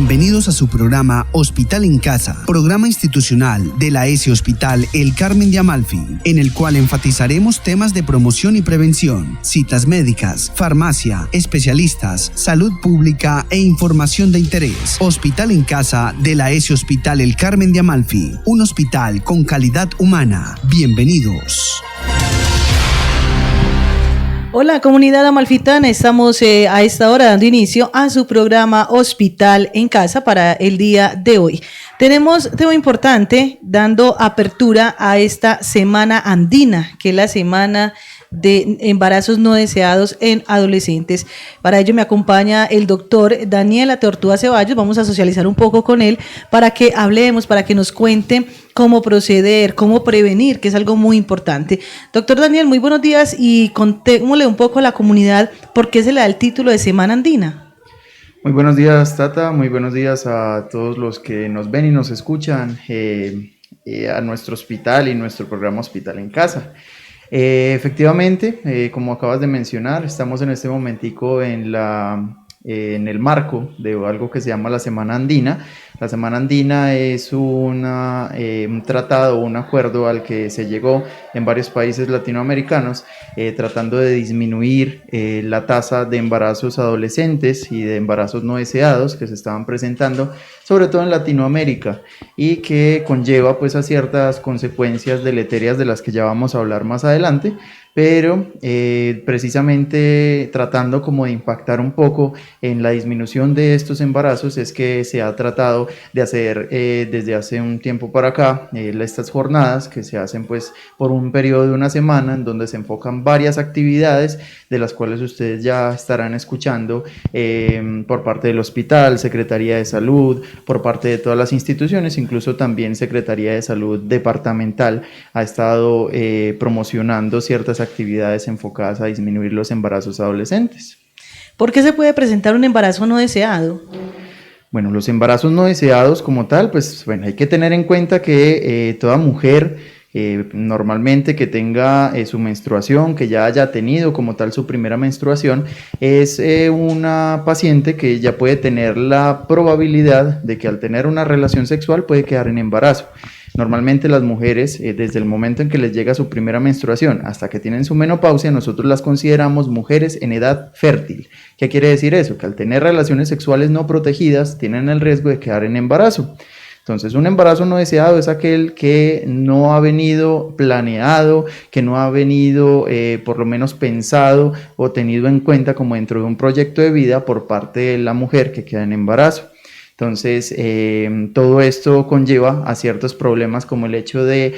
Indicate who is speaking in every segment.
Speaker 1: Bienvenidos a su programa Hospital en Casa, programa institucional de la ESE Hospital El Carmen de Amalfi, en el cual enfatizaremos temas de promoción y prevención, citas médicas, farmacia, especialistas, salud pública e información de interés. Hospital en Casa de la ESE Hospital El Carmen de Amalfi, un hospital con calidad humana. Bienvenidos.
Speaker 2: Hola comunidad amalfitana, estamos a esta hora dando inicio a su programa Hospital en Casa para el día de hoy. Tenemos tema importante dando apertura a esta semana andina, que es la semana de embarazos no deseados en adolescentes. Para ello me acompaña el doctor Daniel Atortúa Ceballos. Vamos a socializar un poco con él para que hablemos, para que nos cuente cómo proceder, cómo prevenir, que es algo muy importante. Doctor Daniel, muy buenos días y contémosle un poco a la comunidad por qué se le da el título de Semana Andina.
Speaker 3: Muy buenos días, Tata, muy buenos días a todos los que nos ven y nos escuchan a nuestro hospital y nuestro programa Hospital en Casa. Efectivamente, como acabas de mencionar, estamos en este momentico en el marco de algo que se llama la Semana Andina. La Semana Andina es un tratado, un acuerdo al que se llegó en varios países latinoamericanos, tratando de disminuir la tasa de embarazos adolescentes y de embarazos no deseados que se estaban presentando, sobre todo en Latinoamérica, y que conlleva pues a ciertas consecuencias deleterias de las que ya vamos a hablar más adelante, pero precisamente tratando como de impactar un poco en la disminución de estos embarazos es que se ha tratado de hacer desde hace un tiempo para acá estas jornadas que se hacen pues por un periodo de una semana en donde se enfocan varias actividades de las cuales ustedes ya estarán escuchando por parte del hospital, Secretaría de Salud, por parte de todas las instituciones, incluso también Secretaría de Salud departamental ha estado promocionando ciertas actividades enfocadas a disminuir los embarazos adolescentes.
Speaker 2: ¿Por qué se puede presentar un embarazo no deseado?
Speaker 3: Bueno, los embarazos no deseados como tal, pues bueno, hay que tener en cuenta que toda mujer normalmente que tenga su menstruación, que ya haya tenido como tal su primera menstruación, es una paciente que ya puede tener la probabilidad de que al tener una relación sexual puede quedar en embarazo. Normalmente las mujeres, desde el momento en que les llega su primera menstruación hasta que tienen su menopausia, nosotros las consideramos mujeres en edad fértil. ¿Qué quiere decir eso? Que al tener relaciones sexuales no protegidas, tienen el riesgo de quedar en embarazo. Entonces, un embarazo no deseado es aquel que no ha venido planeado, que no ha venido por lo menos pensado o tenido en cuenta como dentro de un proyecto de vida por parte de la mujer que queda en embarazo. Entonces, todo esto conlleva a ciertos problemas como el hecho de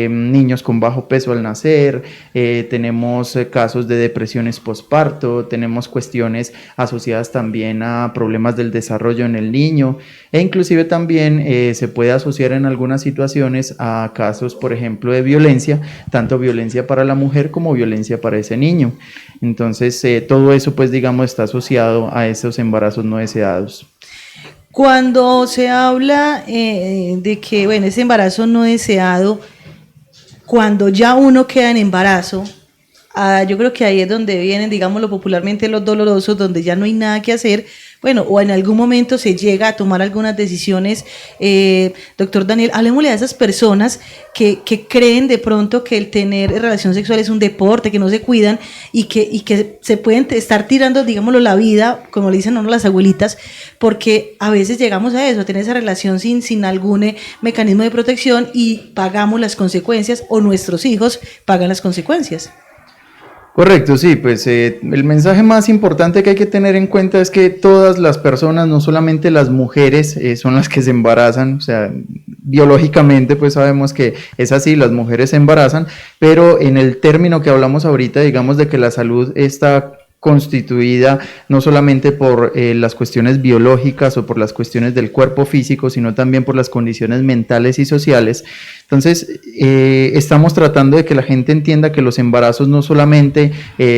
Speaker 3: niños con bajo peso al nacer, tenemos casos de depresiones posparto, tenemos cuestiones asociadas también a problemas del desarrollo en el niño e inclusive también se puede asociar en algunas situaciones a casos, por ejemplo, de violencia, tanto violencia para la mujer como violencia para ese niño. Entonces, todo eso, pues digamos, está asociado a esos embarazos no deseados.
Speaker 2: Cuando se habla de que, bueno, ese embarazo no deseado, cuando ya uno queda en embarazo, yo creo que ahí es donde vienen, digámoslo popularmente, los dolorosos, donde ya no hay nada que hacer, bueno, o en algún momento se llega a tomar algunas decisiones. Doctor Daniel, hablemosle a esas personas que creen de pronto que el tener relación sexual es un deporte, que no se cuidan y que se pueden estar tirando, digámoslo, la vida, como le dicen a uno las abuelitas, porque a veces llegamos a eso, a tener esa relación sin algún mecanismo de protección y pagamos las consecuencias o nuestros hijos pagan las consecuencias.
Speaker 3: Correcto, sí, pues el mensaje más importante que hay que tener en cuenta es que todas las personas, no solamente las mujeres, son las que se embarazan, o sea, biológicamente pues sabemos que es así, las mujeres se embarazan, pero en el término que hablamos ahorita, digamos de que la salud está constituida no solamente por las cuestiones biológicas o por las cuestiones del cuerpo físico, sino también por las condiciones mentales y sociales. Entonces, estamos tratando de que la gente entienda que los embarazos no solamente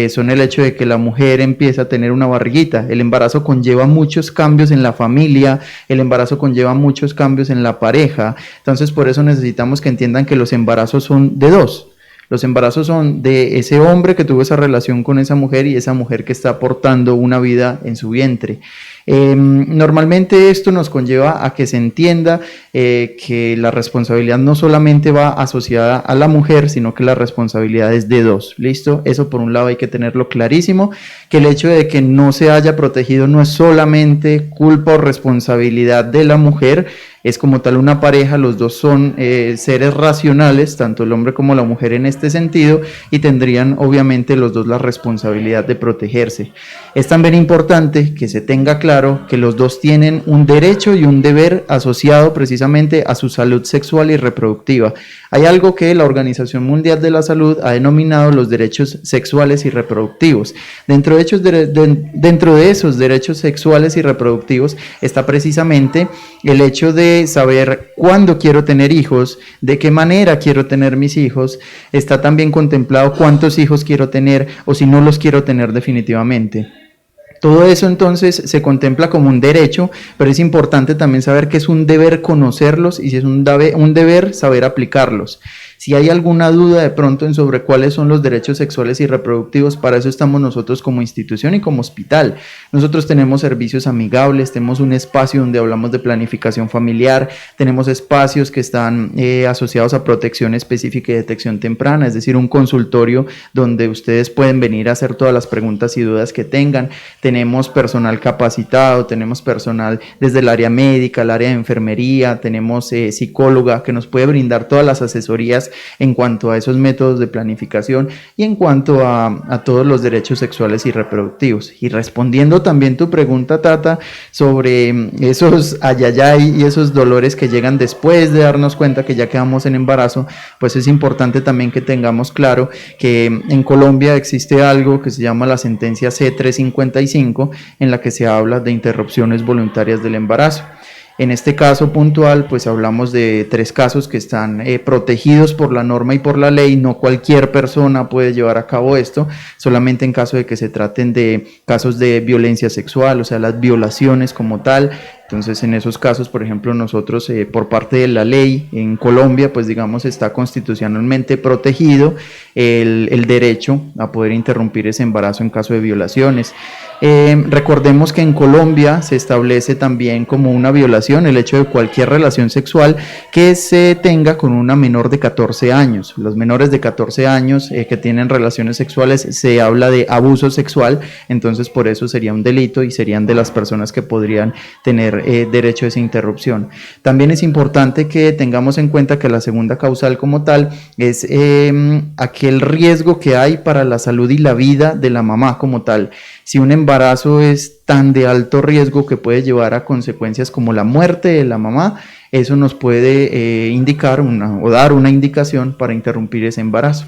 Speaker 3: son el hecho de que la mujer empieza a tener una barriguita, el embarazo conlleva muchos cambios en la familia, el embarazo conlleva muchos cambios en la pareja, entonces por eso necesitamos que entiendan que los embarazos son de dos. Los embarazos son de ese hombre que tuvo esa relación con esa mujer y esa mujer que está aportando una vida en su vientre. Normalmente esto nos conlleva a que se entienda que la responsabilidad no solamente va asociada a la mujer, sino que la responsabilidad es de dos, ¿listo? Eso por un lado hay que tenerlo clarísimo, que el hecho de que no se haya protegido no es solamente culpa o responsabilidad de la mujer, es como tal una pareja, los dos son seres racionales, tanto el hombre como la mujer en este sentido, y tendrían obviamente los dos la responsabilidad de protegerse. Es también importante que se tenga claro que los dos tienen un derecho y un deber asociado precisamente a su salud sexual y reproductiva. Hay algo que la Organización Mundial de la Salud ha denominado los derechos sexuales y reproductivos. Dentro de esos derechos sexuales y reproductivos está precisamente el hecho de saber cuándo quiero tener hijos, de qué manera quiero tener mis hijos, está también contemplado cuántos hijos quiero tener o si no los quiero tener definitivamente. Todo eso entonces se contempla como un derecho, pero es importante también saber que es un deber conocerlos y si es un deber saber aplicarlos. Si hay alguna duda de pronto sobre cuáles son los derechos sexuales y reproductivos, para eso estamos nosotros como institución y como hospital. Nosotros tenemos servicios amigables, tenemos un espacio donde hablamos de planificación familiar, tenemos espacios que están asociados a protección específica y detección temprana, es decir, un consultorio donde ustedes pueden venir a hacer todas las preguntas y dudas que tengan. Tenemos personal capacitado, tenemos personal desde el área médica, el área de enfermería, tenemos psicóloga que nos puede brindar todas las asesorías en cuanto a esos métodos de planificación y en cuanto a todos los derechos sexuales y reproductivos. Y respondiendo también tu pregunta, Tata, sobre esos ayayay y esos dolores que llegan después de darnos cuenta que ya quedamos en embarazo, pues es importante también que tengamos claro que en Colombia existe algo que se llama la sentencia C355, en la que se habla de interrupciones voluntarias del embarazo. En este caso puntual, pues hablamos de 3 casos que están protegidos por la norma y por la ley. No cualquier persona puede llevar a cabo esto, solamente en caso de que se traten de casos de violencia sexual, o sea, las violaciones como tal. Entonces, en esos casos, por ejemplo, nosotros, por parte de la ley en Colombia, pues digamos, está constitucionalmente protegido el derecho a poder interrumpir ese embarazo en caso de violaciones. Recordemos que en Colombia se establece también como una violación el hecho de cualquier relación sexual que se tenga con una menor de 14 años. Los menores de 14 años que tienen relaciones sexuales se habla de abuso sexual, entonces por eso sería un delito y serían de las personas que podrían tener derecho a esa interrupción. También es importante que tengamos en cuenta que la segunda causal como tal es aquel riesgo que hay para la salud y la vida de la mamá como tal. Si un embarazo es tan de alto riesgo que puede llevar a consecuencias como la muerte de la mamá, eso nos puede indicar o dar una indicación para interrumpir ese embarazo.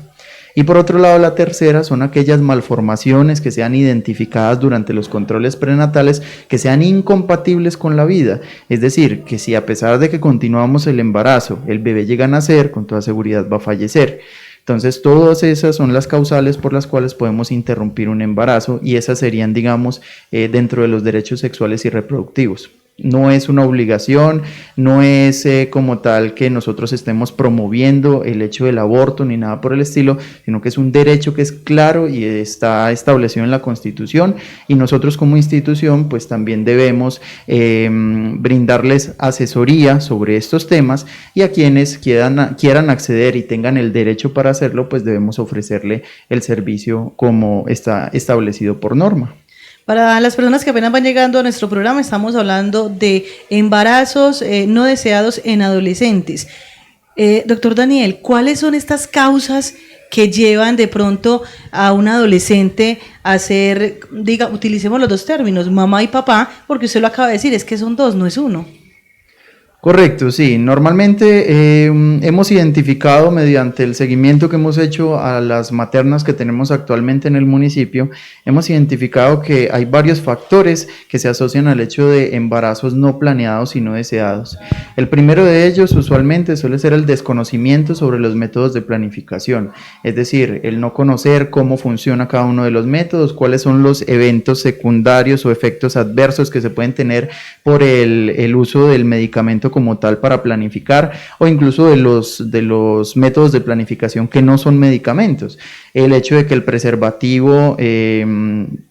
Speaker 3: Y por otro lado, la tercera son aquellas malformaciones que sean identificadas durante los controles prenatales que sean incompatibles con la vida. Es decir, que si a pesar de que continuamos el embarazo, el bebé llega a nacer, con toda seguridad va a fallecer. Entonces, todas esas son las causales por las cuales podemos interrumpir un embarazo y esas serían, digamos, dentro de los derechos sexuales y reproductivos. No es una obligación, no es como tal que nosotros estemos promoviendo el hecho del aborto ni nada por el estilo, sino que es un derecho que es claro y está establecido en la Constitución y nosotros como institución pues también debemos brindarles asesoría sobre estos temas y a quienes quieran acceder y tengan el derecho para hacerlo pues debemos ofrecerle el servicio como está establecido por norma.
Speaker 2: Para las personas que apenas van llegando a nuestro programa, estamos hablando de embarazos no deseados en adolescentes. Doctor Daniel, ¿cuáles son estas causas que llevan de pronto a un adolescente a ser, utilicemos los 2 términos, mamá y papá, porque usted lo acaba de decir, es que son 2, no es 1?
Speaker 3: Correcto, sí. Normalmente hemos identificado mediante el seguimiento que hemos hecho a las maternas que tenemos actualmente en el municipio, hemos identificado que hay varios factores que se asocian al hecho de embarazos no planeados y no deseados. El primero de ellos usualmente suele ser el desconocimiento sobre los métodos de planificación, es decir, el no conocer cómo funciona cada uno de los métodos, cuáles son los eventos secundarios o efectos adversos que se pueden tener por el uso del medicamento como tal para planificar o incluso de los métodos de planificación que no son medicamentos. El hecho de que el preservativo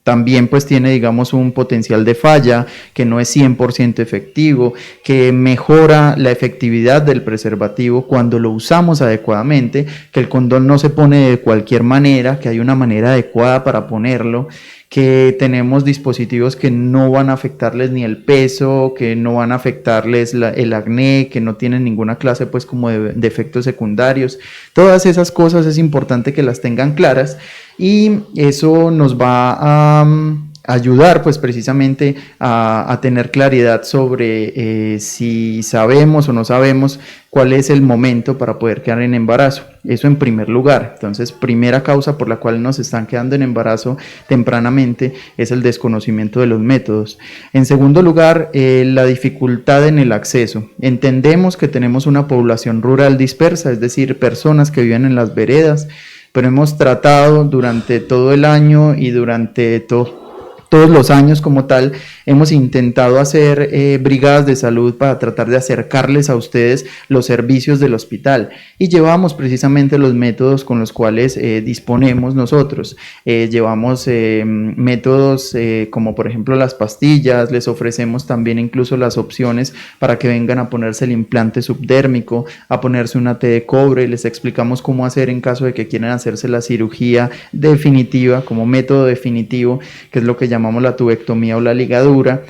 Speaker 3: también pues tiene, digamos, un potencial de falla, que no es 100% efectivo, que mejora la efectividad del preservativo cuando lo usamos adecuadamente, que el condón no se pone de cualquier manera, que hay una manera adecuada para ponerlo, que tenemos dispositivos que no van a afectarles ni el peso, que no van a afectarles el acné, que no tienen ninguna clase pues como de efectos secundarios. Todas esas cosas es importante que las tengan claras y eso nos va a ayudar pues precisamente a tener claridad sobre si sabemos o no sabemos cuál es el momento para poder quedar en embarazo. Eso en primer lugar. Entonces, primera causa por la cual nos están quedando en embarazo tempranamente es el desconocimiento de los métodos. En segundo lugar, la dificultad en el acceso. Entendemos que tenemos una población rural dispersa, es decir, personas que viven en las veredas, pero hemos tratado durante todo el año y durante todos los años como tal, hemos intentado hacer brigadas de salud para tratar de acercarles a ustedes los servicios del hospital y llevamos precisamente los métodos con los cuales disponemos nosotros. Llevamos métodos como por ejemplo las pastillas, les ofrecemos también incluso las opciones para que vengan a ponerse el implante subdérmico, a ponerse una T de cobre, les explicamos cómo hacer en caso de que quieran hacerse la cirugía definitiva como método definitivo, que es lo que llamamos la tubectomía o la ligadura.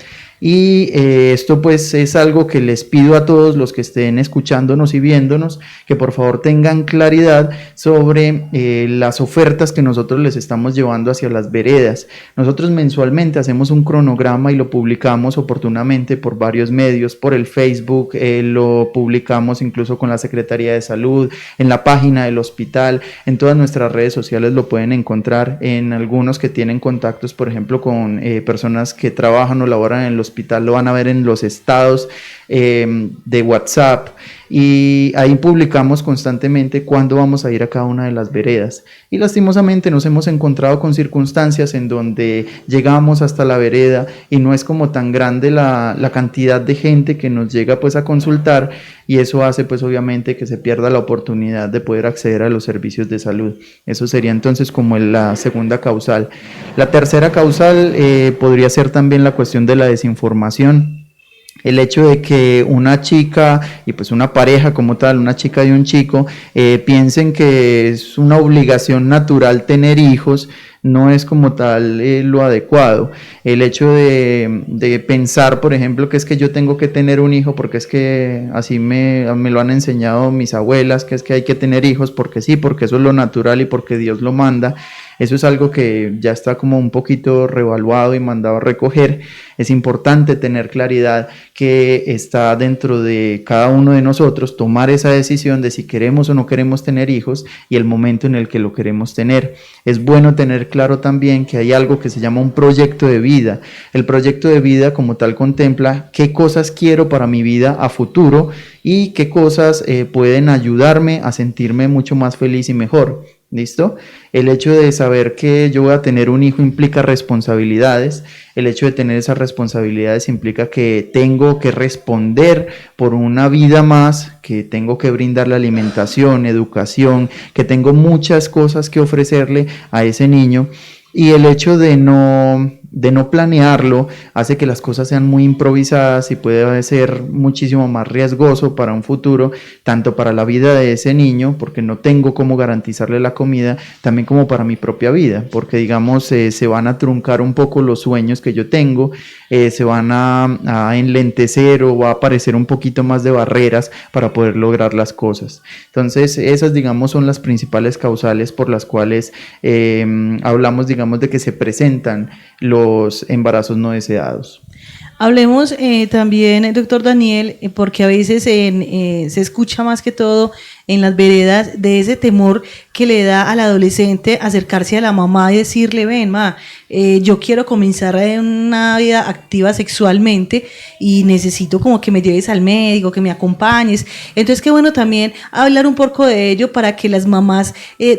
Speaker 3: Y esto pues es algo que les pido a todos los que estén escuchándonos y viéndonos, que por favor tengan claridad sobre las ofertas que nosotros les estamos llevando hacia las veredas. Nosotros mensualmente hacemos un cronograma y lo publicamos oportunamente por varios medios, por el Facebook, lo publicamos incluso con la Secretaría de Salud, en la página del hospital, en todas nuestras redes sociales lo pueden encontrar, en algunos que tienen contactos, por ejemplo, con personas que trabajan o laboran en los hospital, lo van a ver en los estados de WhatsApp y ahí publicamos constantemente cuándo vamos a ir a cada una de las veredas y lastimosamente nos hemos encontrado con circunstancias en donde llegamos hasta la vereda y no es como tan grande la cantidad de gente que nos llega pues a consultar y eso hace pues obviamente que se pierda la oportunidad de poder acceder a los servicios de salud. Eso sería entonces como la segunda causal. La tercera causal podría ser también la cuestión de la desinformación. El hecho de que una chica y pues una pareja como tal, una chica y un chico, piensen que es una obligación natural tener hijos, no es como tal lo adecuado. El hecho de pensar, por ejemplo, que es que yo tengo que tener un hijo porque es que así me lo han enseñado mis abuelas, que es que hay que tener hijos porque sí, porque eso es lo natural y porque Dios lo manda. Eso es algo que ya está como un poquito revaluado y mandado a recoger. Es importante tener claridad que está dentro de cada uno de nosotros tomar esa decisión de si queremos o no queremos tener hijos y el momento en el que lo queremos tener. Es bueno tener claro también que hay algo que se llama un proyecto de vida. El proyecto de vida como tal contempla qué cosas quiero para mi vida a futuro y qué cosas pueden ayudarme a sentirme mucho más feliz y mejor. ¿Listo? El hecho de saber que yo voy a tener un hijo implica responsabilidades. El hecho de tener esas responsabilidades implica que tengo que responder por una vida más, que tengo que brindarle alimentación, educación, que tengo muchas cosas que ofrecerle a ese niño. Y el hecho de no planearlo hace que las cosas sean muy improvisadas y puede ser muchísimo más riesgoso para un futuro, tanto para la vida de ese niño, porque no tengo cómo garantizarle la comida, también como para mi propia vida, porque digamos se van a truncar un poco los sueños que yo tengo, se van a enlentecer o va a aparecer un poquito más de barreras para poder lograr las cosas. Entonces esas digamos son las principales causales por las cuales hablamos digamos de que se presentan los embarazos no deseados.
Speaker 2: Hablemos también, doctor Daniel, porque a veces se escucha más que todo en las veredas de ese temor que le da al adolescente acercarse a la mamá y decirle, ven, ma, yo quiero comenzar una vida activa sexualmente y necesito como que me lleves al médico, que me acompañes. Entonces, qué bueno también hablar un poco de ello para que las mamás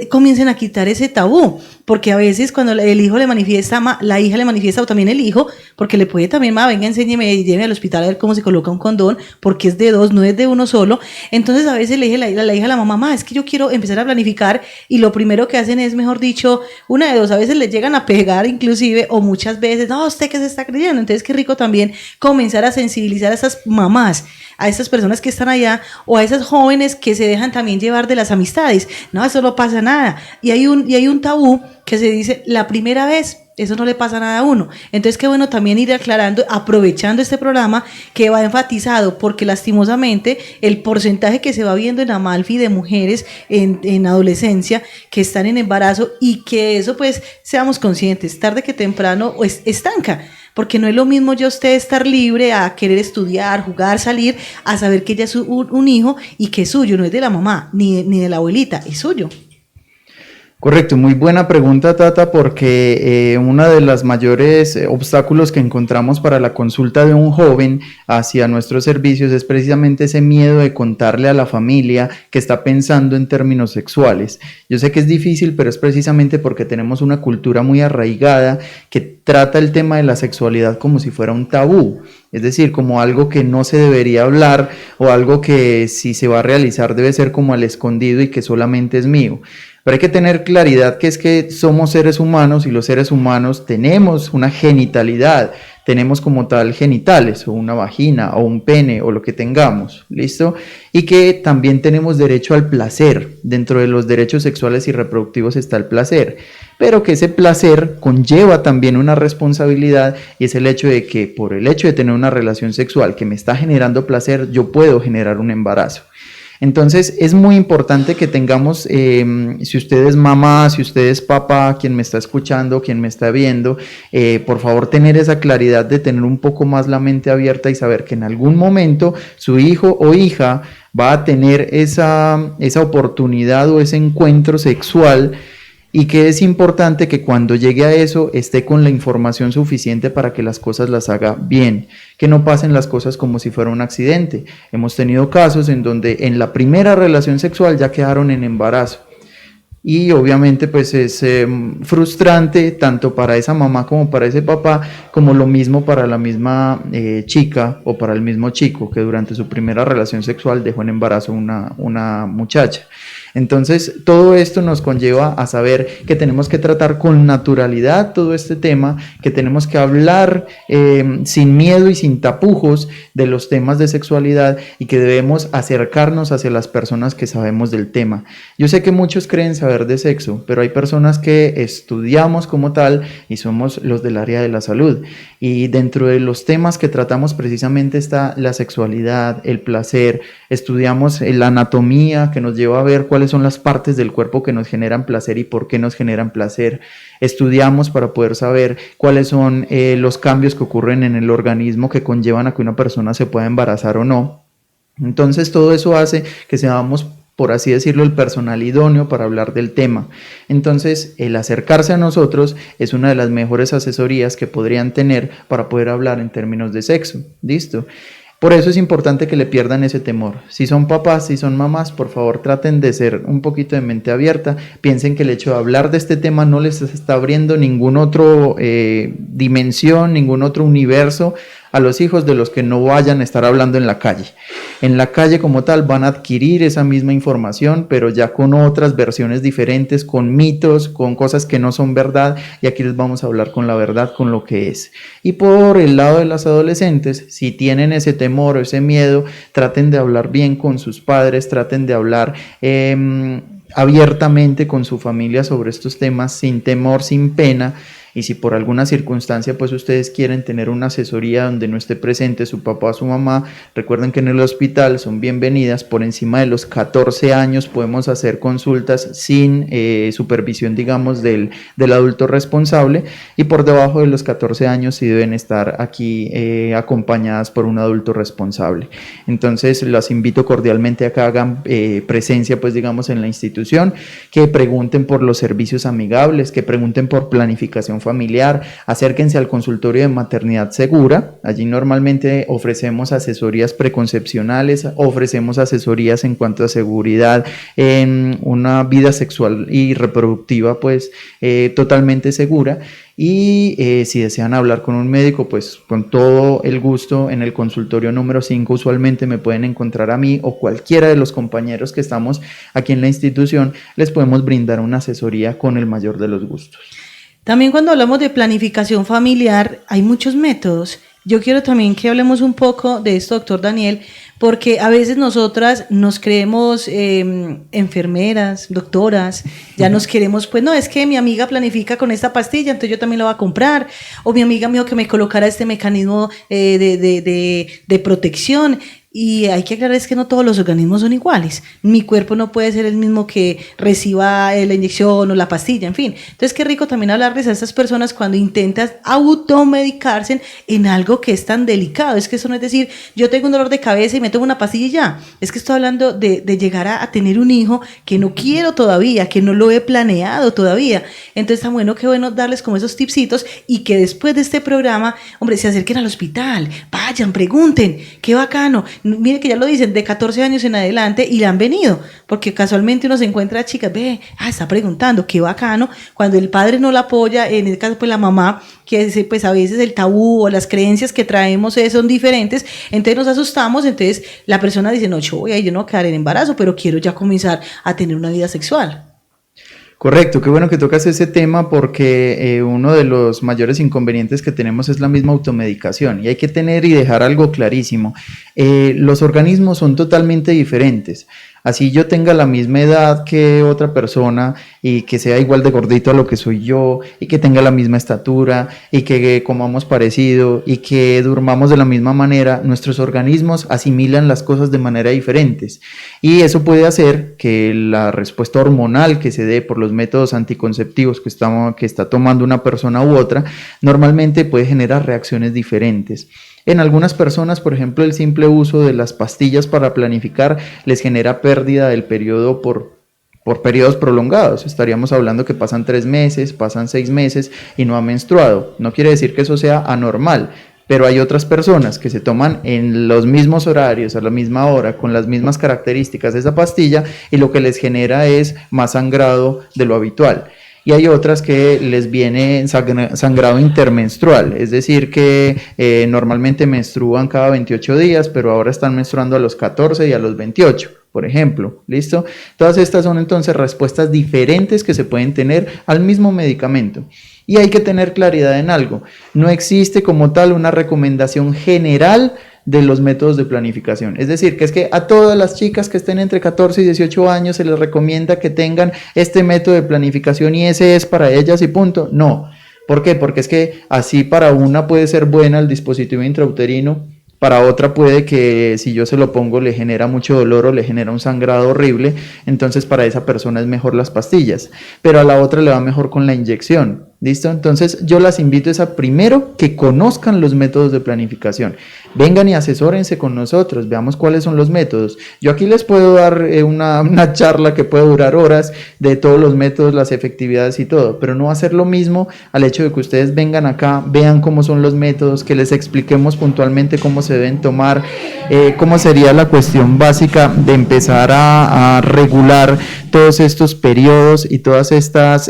Speaker 2: comiencen a quitar ese tabú, porque a veces cuando el hijo le manifiesta, la hija le manifiesta, o también el hijo, porque le puede también, ma, venga, enséñeme y lléveme al hospital a ver cómo se coloca un condón, porque es de dos, no es de uno solo. Entonces, a veces le dije la hija a la mamá, es que yo quiero empezar a planificar, y lo primero que hacen es, mejor dicho, una de dos, a veces le llegan a pegar, inclusive, o muchas veces, no, ¿usted qué se está creyendo? Entonces qué rico también comenzar a sensibilizar a esas mamás, a esas personas que están allá, o a esas jóvenes que se dejan también llevar de las amistades. No, eso no pasa nada. Y hay un tabú que se dice, la primera vez, eso no le pasa nada a uno. Entonces qué bueno también ir aclarando, aprovechando este programa que va enfatizado, porque lastimosamente el porcentaje que se va viendo en Amalfi de mujeres en adolescencia que están en embarazo, y que eso pues seamos conscientes, tarde que temprano pues, estanca. Porque no es lo mismo ya usted estar libre a querer estudiar, jugar, salir, a saber que ya es un hijo y que es suyo, no es de la mamá ni de la abuelita, es suyo.
Speaker 3: Correcto, muy buena pregunta, Tata, porque uno de los mayores obstáculos que encontramos para la consulta de un joven hacia nuestros servicios es precisamente ese miedo de contarle a la familia que está pensando en términos sexuales. Yo sé que es difícil, pero es precisamente porque tenemos una cultura muy arraigada que trata el tema de la sexualidad como si fuera un tabú, es decir, como algo que no se debería hablar o algo que si se va a realizar debe ser como al escondido y que solamente es mío. Pero hay que tener claridad que es que somos seres humanos y los seres humanos tenemos una genitalidad, tenemos como tal genitales o una vagina o un pene o lo que tengamos, ¿listo? Y que también tenemos derecho al placer. Dentro de los derechos sexuales y reproductivos está el placer, pero que ese placer conlleva también una responsabilidad, y es el hecho de que por el hecho de tener una relación sexual que me está generando placer, yo puedo generar un embarazo. Entonces es muy importante que tengamos, si usted es mamá, si usted es papá, quien me está escuchando, quien me está viendo, por favor tener esa claridad de tener un poco más la mente abierta y saber que en algún momento su hijo o hija va a tener esa oportunidad o ese encuentro sexual, y que es importante que cuando llegue a eso esté con la información suficiente para que las cosas las haga bien, que no pasen las cosas como si fuera un accidente. Hemos tenido casos en donde en la primera relación sexual ya quedaron en embarazo, y obviamente pues es frustrante tanto para esa mamá como para ese papá, como lo mismo para la misma chica o para el mismo chico que durante su primera relación sexual dejó en embarazo una muchacha. Entonces, todo esto nos conlleva a saber que tenemos que tratar con naturalidad todo este tema, que tenemos que hablar sin miedo y sin tapujos de los temas de sexualidad, y que debemos acercarnos hacia las personas que sabemos del tema. Yo sé que muchos creen saber de sexo, pero hay personas que estudiamos como tal y somos los del área de la salud. Y dentro de los temas que tratamos precisamente está la sexualidad, el placer, estudiamos la anatomía que nos lleva a ver cuáles son las partes del cuerpo que nos generan placer y por qué nos generan placer. Estudiamos para poder saber cuáles son los cambios que ocurren en el organismo que conllevan a que una persona se pueda embarazar o no. Entonces todo eso hace que seamos, por así decirlo, el personal idóneo para hablar del tema. Entonces, el acercarse a nosotros es una de las mejores asesorías que podrían tener para poder hablar en términos de sexo. ¿Listo? Por eso es importante que le pierdan ese temor. Si son papás, si son mamás, por favor traten de ser un poquito de mente abierta. Piensen que el hecho de hablar de este tema no les está abriendo ningún otro dimensión, ningún otro universo a los hijos de los que no vayan a estar hablando en la calle. En la calle como tal van a adquirir esa misma información, pero ya con otras versiones diferentes, con mitos, con cosas que no son verdad, y aquí les vamos a hablar con la verdad, con lo que es. Y por el lado de las adolescentes, si tienen ese temor o ese miedo, traten de hablar bien con sus padres, traten de hablar abiertamente con su familia sobre estos temas, sin temor, sin pena. Y si por alguna circunstancia pues ustedes quieren tener una asesoría donde no esté presente su papá o su mamá, recuerden que en el hospital son bienvenidas. Por encima de los 14 años podemos hacer consultas sin supervisión, digamos, del adulto responsable, y por debajo de los 14 años sí deben estar aquí acompañadas por un adulto responsable. Entonces las invito cordialmente a que hagan presencia, pues digamos, en la institución, que pregunten por los servicios amigables, que pregunten por planificación familiar, acérquense al consultorio de maternidad segura. Allí normalmente ofrecemos asesorías preconcepcionales, ofrecemos asesorías en cuanto a seguridad en una vida sexual y reproductiva pues totalmente segura. Y si desean hablar con un médico, pues con todo el gusto, en el consultorio número 5 usualmente me pueden encontrar a mí o cualquiera de los compañeros que estamos aquí en la institución. Les podemos brindar una asesoría con el mayor de los gustos.
Speaker 2: También cuando hablamos de planificación familiar, hay muchos métodos. Yo quiero también que hablemos un poco de esto, doctor Daniel, porque a veces nosotras nos creemos enfermeras, doctoras, ya nos queremos, pues no, es que mi amiga planifica con esta pastilla, entonces yo también la voy a comprar, o mi amiga me dijo que me colocara este mecanismo de protección. Y hay que aclarar es que no todos los organismos son iguales. Mi cuerpo no puede ser el mismo que reciba la inyección o la pastilla, en fin. Entonces, qué rico también hablarles a estas personas cuando intentas automedicarse en algo que es tan delicado. Es que eso no es decir, yo tengo un dolor de cabeza y me tomo una pastilla y ya. Es que estoy hablando de llegar a tener un hijo que no quiero todavía, que no lo he planeado todavía. Entonces, tan bueno, qué bueno darles como esos tipsitos y que después de este programa, hombre, se acerquen al hospital, vayan, pregunten, qué bacano. Mire que ya lo dicen, de 14 años en adelante y le han venido, porque casualmente uno se encuentra a chicas, está preguntando, qué bacano, cuando el padre no la apoya, en este caso pues la mamá, que pues a veces el tabú o las creencias que traemos son diferentes, entonces nos asustamos, entonces la persona dice, no, yo no voy a quedar en embarazo, pero quiero ya comenzar a tener una vida sexual.
Speaker 3: Correcto, qué bueno que tocas ese tema porque uno de los mayores inconvenientes que tenemos es la misma automedicación y hay que tener y dejar algo clarísimo. Los organismos son totalmente diferentes. Así yo tenga la misma edad que otra persona y que sea igual de gordito a lo que soy yo y que tenga la misma estatura y que comamos parecido y que durmamos de la misma manera, nuestros organismos asimilan las cosas de manera diferentes y eso puede hacer que la respuesta hormonal que se dé por los métodos anticonceptivos que está tomando una persona u otra normalmente puede generar reacciones diferentes. En algunas personas, por ejemplo, el simple uso de las pastillas para planificar les genera pérdida del periodo por periodos prolongados. Estaríamos hablando que pasan 3 meses, pasan 6 meses y no ha menstruado. No quiere decir que eso sea anormal, pero hay otras personas que se toman en los mismos horarios, a la misma hora, con las mismas características de esa pastilla y lo que les genera es más sangrado de lo habitual. Y hay otras que les viene sangrado intermenstrual, es decir que normalmente menstruan cada 28 días, pero ahora están menstruando a los 14 y a los 28, por ejemplo, ¿listo? Todas estas son entonces respuestas diferentes que se pueden tener al mismo medicamento. Y hay que tener claridad en algo, no existe como tal una recomendación general de los métodos de planificación. Es decir, que es que a todas las chicas que estén entre 14 y 18 años se les recomienda que tengan este método de planificación y ese es para ellas y punto. No. ¿Por qué? Porque es que así para una puede ser buena el dispositivo intrauterino, para otra puede que si yo se lo pongo le genera mucho dolor o le genera un sangrado horrible, entonces para esa persona es mejor las pastillas, pero a la otra le va mejor con la inyección. ¿Listo? Entonces yo las invito a primero que conozcan los métodos de planificación. Vengan y asesórense con nosotros, veamos cuáles son los métodos. Yo aquí les puedo dar una charla que puede durar horas de todos los métodos, las efectividades y todo, pero no va a ser lo mismo al hecho de que ustedes vengan acá, vean cómo son los métodos, que les expliquemos puntualmente cómo se deben tomar, cómo sería la cuestión básica de empezar a regular todos estos periodos y todas estas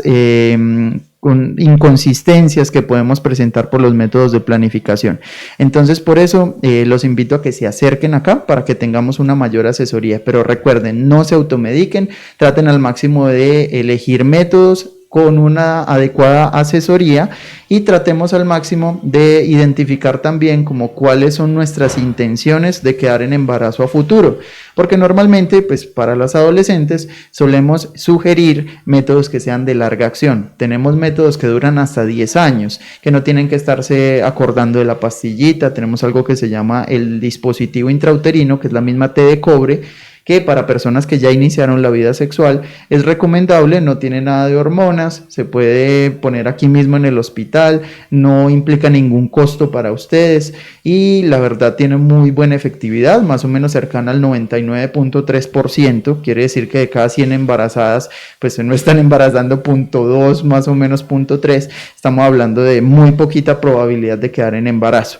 Speaker 3: con inconsistencias que podemos presentar por los métodos de planificación. Entonces, por eso los invito a que se acerquen acá para que tengamos una mayor asesoría. Pero recuerden, no se automediquen, traten al máximo de elegir métodos con una adecuada asesoría y tratemos al máximo de identificar también como cuáles son nuestras intenciones de quedar en embarazo a futuro, porque normalmente pues para las adolescentes solemos sugerir métodos que sean de larga acción. Tenemos métodos que duran hasta 10 años, que no tienen que estarse acordando de la pastillita. Tenemos algo que se llama el dispositivo intrauterino, que es la misma T de cobre, que para personas que ya iniciaron la vida sexual es recomendable, no tiene nada de hormonas, se puede poner aquí mismo en el hospital, no implica ningún costo para ustedes y la verdad tiene muy buena efectividad, más o menos cercana al 99.3%, quiere decir que de cada 100 embarazadas pues no están embarazando 0.2, más o menos 0.3, estamos hablando de muy poquita probabilidad de quedar en embarazo.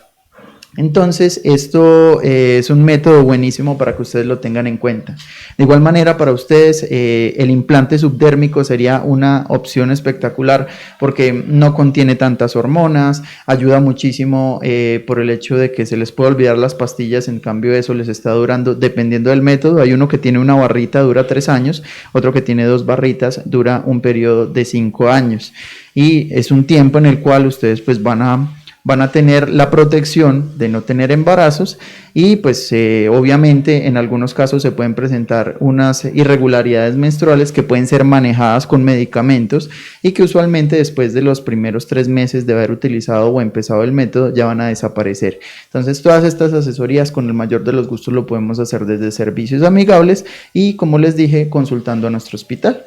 Speaker 3: Entonces, esto es un método buenísimo para que ustedes lo tengan en cuenta. De igual manera, para ustedes, el implante subdérmico sería una opción espectacular porque no contiene tantas hormonas, ayuda muchísimo por el hecho de que se les puede olvidar las pastillas, en cambio eso les está durando, dependiendo del método, hay uno que tiene una barrita, dura 3 años, otro que tiene 2 barritas, dura un periodo de 5 años. Y es un tiempo en el cual ustedes pues van a tener la protección de no tener embarazos y pues obviamente en algunos casos se pueden presentar unas irregularidades menstruales que pueden ser manejadas con medicamentos y que usualmente después de los primeros 3 meses de haber utilizado o empezado el método ya van a desaparecer. Entonces todas estas asesorías con el mayor de los gustos lo podemos hacer desde servicios amigables y como les dije consultando a nuestro hospital.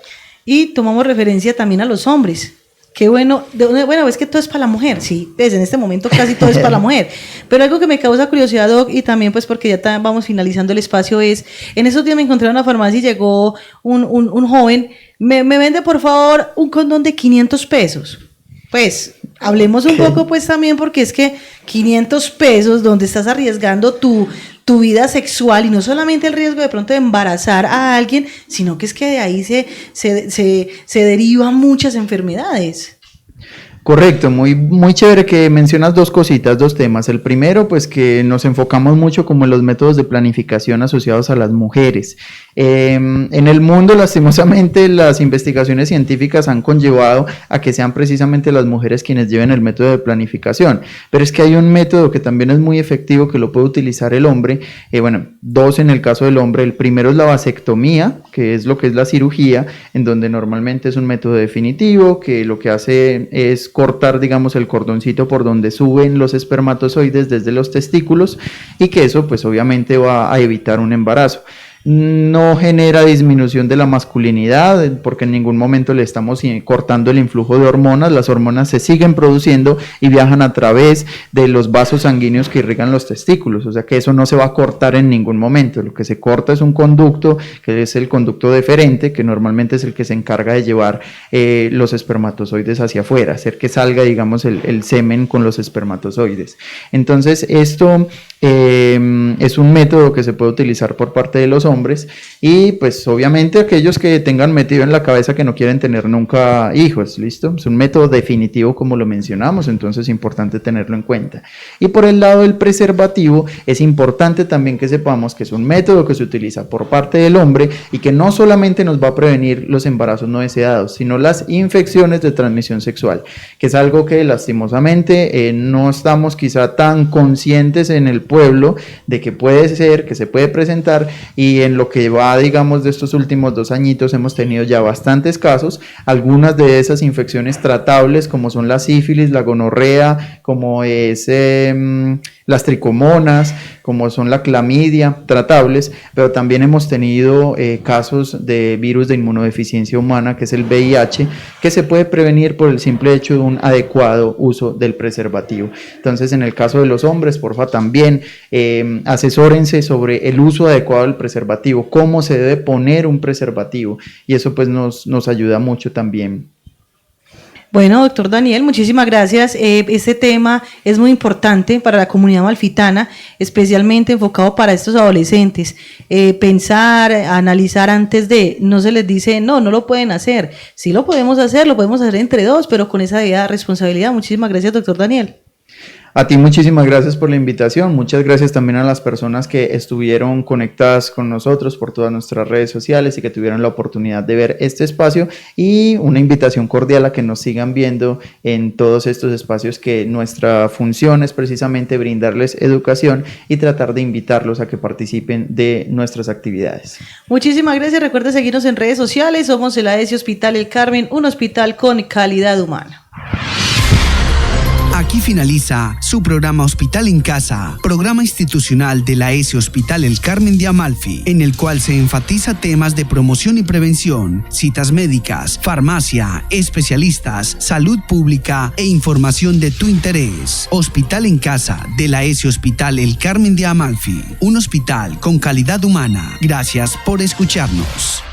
Speaker 2: Y tomamos referencia también a los hombres. Qué bueno, es que todo es para la mujer, sí, pues en este momento casi todo es para la mujer, pero algo que me causa curiosidad, Doc, y también pues porque ya vamos finalizando el espacio es, en esos días me encontré en una farmacia y llegó un joven, me vende por favor un condón de 500 pesos, pues hablemos un poco pues también porque es que 500 pesos donde estás arriesgando tu vida sexual y no solamente el riesgo de pronto de embarazar a alguien, sino que es que de ahí se derivan muchas enfermedades.
Speaker 3: Correcto, muy chévere que mencionas 2 cositas, 2 temas. El primero, pues que nos enfocamos mucho como en los métodos de planificación asociados a las mujeres. En el mundo, lastimosamente, las investigaciones científicas han conllevado a que sean precisamente las mujeres quienes lleven el método de planificación. Pero es que hay un método que también es muy efectivo que lo puede utilizar el hombre. 2 en el caso del hombre. El primero es la vasectomía, que es lo que es la cirugía, en donde normalmente es un método definitivo, que lo que hace es cortar, digamos, el cordoncito por donde suben los espermatozoides desde los testículos y que eso pues obviamente va a evitar un embarazo. No genera disminución de la masculinidad porque en ningún momento le estamos cortando el influjo de hormonas, las hormonas se siguen produciendo y viajan a través de los vasos sanguíneos que irrigan los testículos, o sea que eso no se va a cortar en ningún momento, lo que se corta es un conducto que es el conducto deferente, que normalmente es el que se encarga de llevar los espermatozoides hacia afuera, hacer que salga digamos el semen con los espermatozoides. Entonces esto es un método que se puede utilizar por parte de los hombres y pues obviamente aquellos que tengan metido en la cabeza que no quieren tener nunca hijos, ¿listo? Es un método definitivo como lo mencionamos, entonces es importante tenerlo en cuenta. Y por el lado del preservativo es importante también que sepamos que es un método que se utiliza por parte del hombre y que no solamente nos va a prevenir los embarazos no deseados, sino las infecciones de transmisión sexual, que es algo que lastimosamente no estamos quizá tan conscientes en el pueblo de que puede ser, que se puede presentar y en lo que va digamos de estos últimos 2 añitos hemos tenido ya bastantes casos, algunas de esas infecciones tratables como son la sífilis, la gonorrea, como es las tricomonas, como son la clamidia, tratables, pero también hemos tenido casos de virus de inmunodeficiencia humana, que es el VIH, que se puede prevenir por el simple hecho de un adecuado uso del preservativo. Entonces, en el caso de los hombres, porfa, también asesórense sobre el uso adecuado del preservativo, cómo se debe poner un preservativo, y eso pues nos ayuda mucho también.
Speaker 2: Bueno, doctor Daniel, muchísimas gracias. Este tema es muy importante para la comunidad amalfitana, especialmente enfocado para estos adolescentes. Pensar, analizar antes de, no se les dice, no lo pueden hacer. Sí lo podemos hacer entre 2, pero con esa debida responsabilidad. Muchísimas gracias, doctor Daniel.
Speaker 3: A ti muchísimas gracias por la invitación, muchas gracias también a las personas que estuvieron conectadas con nosotros por todas nuestras redes sociales y que tuvieron la oportunidad de ver este espacio y una invitación cordial a que nos sigan viendo en todos estos espacios que nuestra función es precisamente brindarles educación y tratar de invitarlos a que participen de nuestras actividades.
Speaker 2: Muchísimas gracias, recuerda seguirnos en redes sociales, somos el AESI Hospital El Carmen, un hospital con calidad humana.
Speaker 1: Aquí finaliza su programa Hospital en Casa, programa institucional de la AESI Hospital El Carmen de Amalfi, en el cual se enfatiza temas de promoción y prevención, citas médicas, farmacia, especialistas, salud pública e información de tu interés. Hospital en Casa de la AESI Hospital El Carmen de Amalfi, un hospital con calidad humana. Gracias por escucharnos.